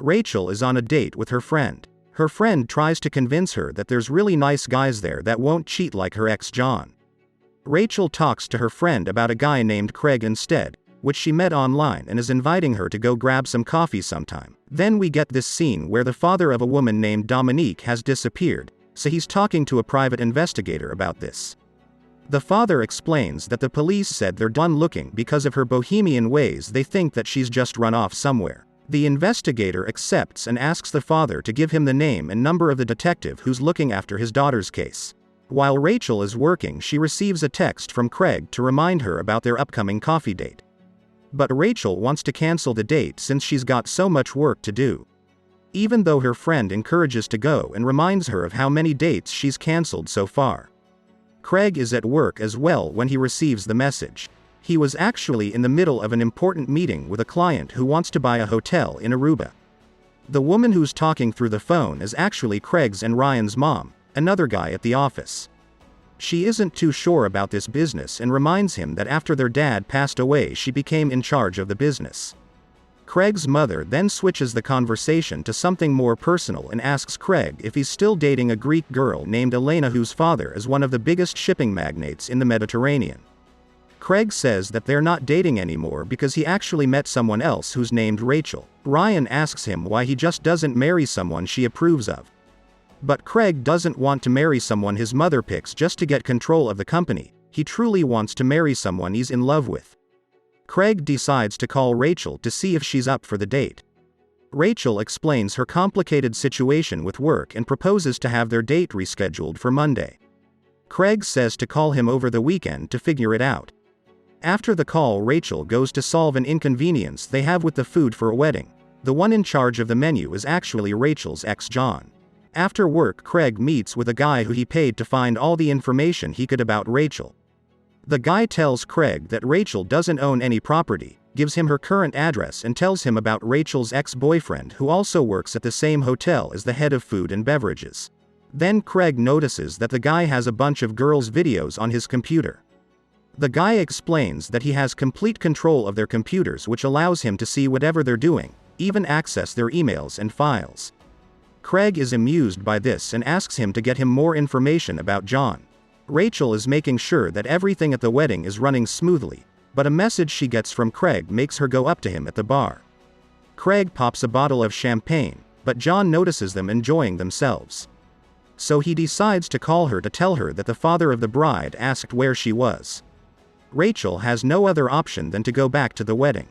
Rachel is on a date with her friend. Her friend tries to convince her that there's really nice guys there that won't cheat like her ex John. Rachel talks to her friend about a guy named Craig instead, which she met online, and is inviting her to go grab some coffee sometime. Then we get this scene where the father of a woman named Dominique has disappeared, so he's talking to a private investigator about this. The father explains that the police said they're done looking because of her bohemian ways. They think that she's just run off somewhere. The investigator accepts and asks the father to give him the name and number of the detective who's looking after his daughter's case. While Rachel is working, she receives a text from Craig to remind her about their upcoming coffee date. But Rachel wants to cancel the date since she's got so much work to do. Even though her friend encourages to go and reminds her of how many dates she's canceled so far. Craig is at work as well when he receives the message. He was actually in the middle of an important meeting with a client who wants to buy a hotel in Aruba. The woman who's talking through the phone is actually Craig's and Ryan's mom, another guy at the office. She isn't too sure about this business and reminds him that after their dad passed away, she became in charge of the business. Craig's mother then switches the conversation to something more personal and asks Craig if he's still dating a Greek girl named Elena whose father is one of the biggest shipping magnates in the Mediterranean. Craig says that they're not dating anymore because he actually met someone else who's named Rachel. Ryan asks him why he just doesn't marry someone she approves of. But Craig doesn't want to marry someone his mother picks just to get control of the company. He truly wants to marry someone he's in love with. Craig decides to call Rachel to see if she's up for the date. Rachel explains her complicated situation with work and proposes to have their date rescheduled for Monday. Craig says to call him over the weekend to figure it out. After the call, Rachel goes to solve an inconvenience they have with the food for a wedding. The one in charge of the menu is actually Rachel's ex John. After work, Craig meets with a guy who he paid to find all the information he could about Rachel. The guy tells Craig that Rachel doesn't own any property, gives him her current address and tells him about Rachel's ex-boyfriend who also works at the same hotel as the head of food and beverages. Then Craig notices that the guy has a bunch of girls' videos on his computer. The guy explains that he has complete control of their computers, which allows him to see whatever they're doing, even access their emails and files. Craig is amused by this and asks him to get him more information about John. Rachel is making sure that everything at the wedding is running smoothly, but a message she gets from Craig makes her go up to him at the bar. Craig pops a bottle of champagne, but John notices them enjoying themselves. So he decides to call her to tell her that the father of the bride asked where she was. Rachel has no other option than to go back to the wedding.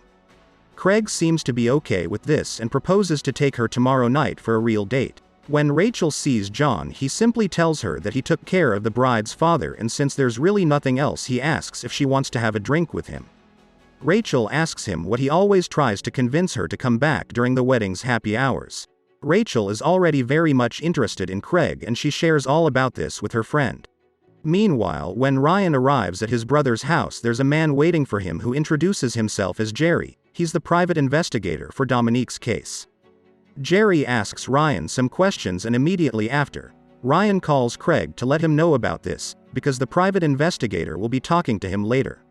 Craig seems to be okay with this and proposes to take her tomorrow night for a real date. When Rachel sees John, he simply tells her that he took care of the bride's father, and since there's really nothing else, he asks if she wants to have a drink with him. Rachel asks him what he always tries to convince her to come back during the wedding's happy hours. Rachel is already very much interested in Craig and she shares all about this with her friend. Meanwhile, when Ryan arrives at his brother's house, there's a man waiting for him who introduces himself as Jerry. He's the private investigator for Dominique's case. Jerry asks Ryan some questions and immediately after, Ryan calls Craig to let him know about this, because the private investigator will be talking to him later.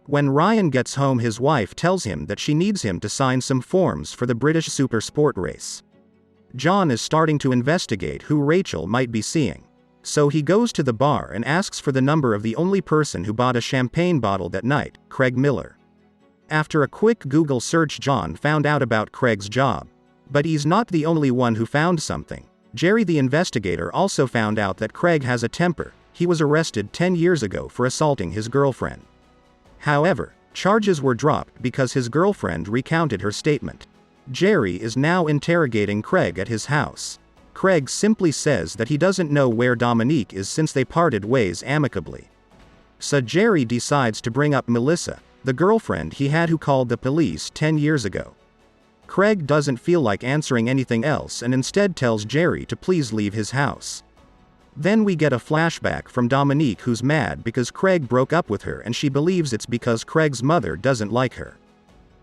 When Ryan gets home, his wife tells him that she needs him to sign some forms for the British Super Sport race. John is starting to investigate who Rachel might be seeing. So he goes to the bar and asks for the number of the only person who bought a champagne bottle that night, Craig Miller. After a quick Google search, John found out about Craig's job. But he's not the only one who found something. Jerry the investigator also found out that Craig has a temper. He was arrested 10 years ago for assaulting his girlfriend. However, charges were dropped because his girlfriend recounted her statement. Jerry is now interrogating Craig at his house. Craig simply says that he doesn't know where Dominique is since they parted ways amicably. So Jerry decides to bring up Melissa, the girlfriend he had who called the police 10 years ago. Craig doesn't feel like answering anything else and instead tells Jerry to please leave his house. Then we get a flashback from Dominique, who's mad because Craig broke up with her and she believes it's because Craig's mother doesn't like her.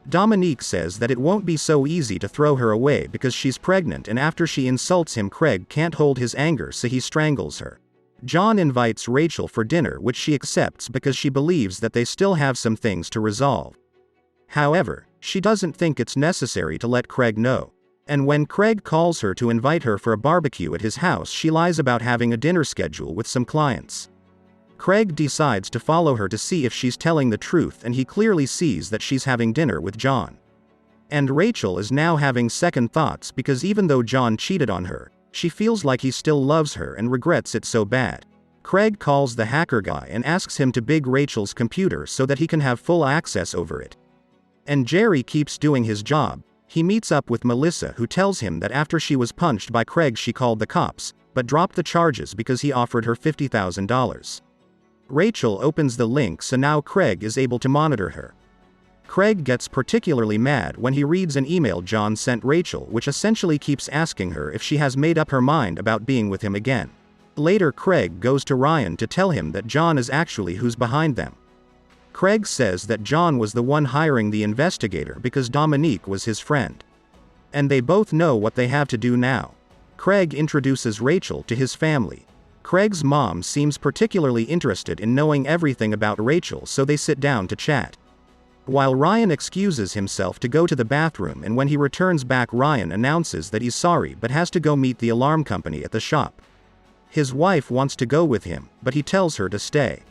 Dominique says that it won't be so easy to throw her away because she's pregnant, and after she insults him, Craig can't hold his anger so he strangles her. John invites Rachel for dinner, which she accepts because she believes that they still have some things to resolve. However, she doesn't think it's necessary to let Craig know. And when Craig calls her to invite her for a barbecue at his house, she lies about having a dinner schedule with some clients. Craig decides to follow her to see if she's telling the truth, and he clearly sees that she's having dinner with John. And Rachel is now having second thoughts because even though John cheated on her, she feels like he still loves her and regrets it so bad. Craig calls the hacker guy and asks him to big Rachel's computer so that he can have full access over it. And Jerry keeps doing his job. He meets up with Melissa, who tells him that after she was punched by Craig she called the cops, but dropped the charges because he offered her $50,000. Rachel opens the link, so now Craig is able to monitor her. Craig gets particularly mad when he reads an email John sent Rachel, which essentially keeps asking her if she has made up her mind about being with him again. Later Craig goes to Ryan to tell him that John is actually who's behind them. Craig says that John was the one hiring the investigator because Dominique was his friend. And they both know what they have to do now. Craig introduces Rachel to his family. Craig's mom seems particularly interested in knowing everything about Rachel, so they sit down to chat. While Ryan excuses himself to go to the bathroom, and when he returns back Ryan announces that he's sorry but has to go meet the alarm company at the shop. His wife wants to go with him, but he tells her to stay.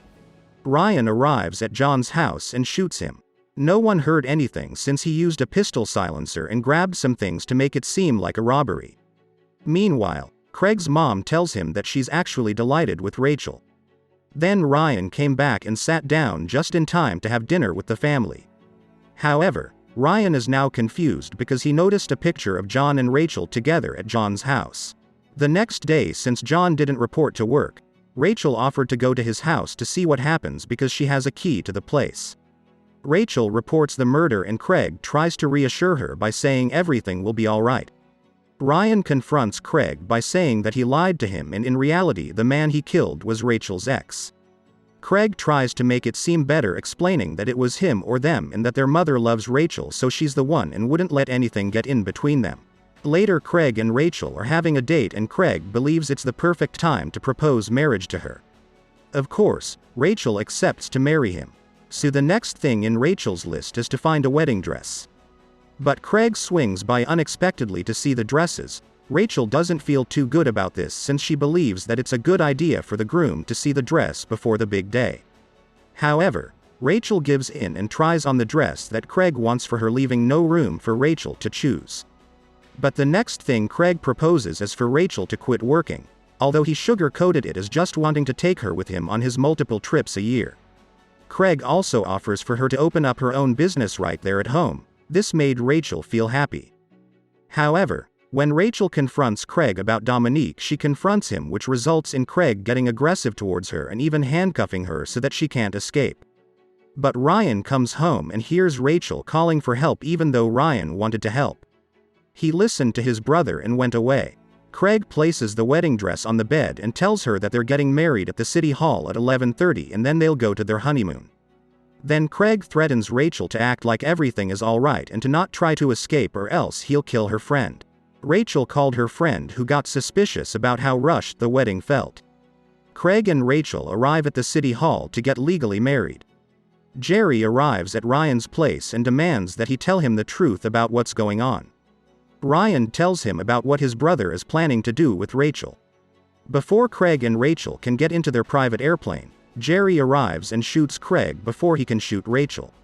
Ryan arrives at John's house and shoots him. No one heard anything since he used a pistol silencer and grabbed some things to make it seem like a robbery. Meanwhile, Craig's mom tells him that she's actually delighted with Rachel. Then Ryan came back and sat down just in time to have dinner with the family. However, Ryan is now confused because he noticed a picture of John and Rachel together at John's house. The next day, since John didn't report to work, Rachel offered to go to his house to see what happens because she has a key to the place. Rachel reports the murder and Craig tries to reassure her by saying everything will be alright. Ryan confronts Craig by saying that he lied to him and in reality the man he killed was Rachel's ex. Craig tries to make it seem better, explaining that it was him or them and that their mother loves Rachel, so she's the one and wouldn't let anything get in between them. Later Craig and Rachel are having a date and Craig believes it's the perfect time to propose marriage to her. Of course, Rachel accepts to marry him. So the next thing in Rachel's list is to find a wedding dress. But Craig swings by unexpectedly to see the dresses. Rachel doesn't feel too good about this since she believes that it's a good idea for the groom to see the dress before the big day. However, Rachel gives in and tries on the dress that Craig wants for her, leaving no room for Rachel to choose. But the next thing Craig proposes is for Rachel to quit working, although he sugar-coated it as just wanting to take her with him on his multiple trips a year. Craig also offers for her to open up her own business right there at home. This made Rachel feel happy. However, when Rachel confronts Craig about Dominique, she confronts him, which results in Craig getting aggressive towards her and even handcuffing her so that she can't escape. But Ryan comes home and hears Rachel calling for help even though Ryan wanted to help. He listened to his brother and went away. Craig places the wedding dress on the bed and tells her that they're getting married at the city hall at 11:30 and then they'll go to their honeymoon. Then Craig threatens Rachel to act like everything is alright and to not try to escape or else he'll kill her friend. Rachel called her friend, who got suspicious about how rushed the wedding felt. Craig and Rachel arrive at the city hall to get legally married. Jerry arrives at Ryan's place and demands that he tell him the truth about what's going on. Ryan tells him about what his brother is planning to do with Rachel. Before Craig and Rachel can get into their private airplane, Jerry arrives and shoots Craig before he can shoot Rachel.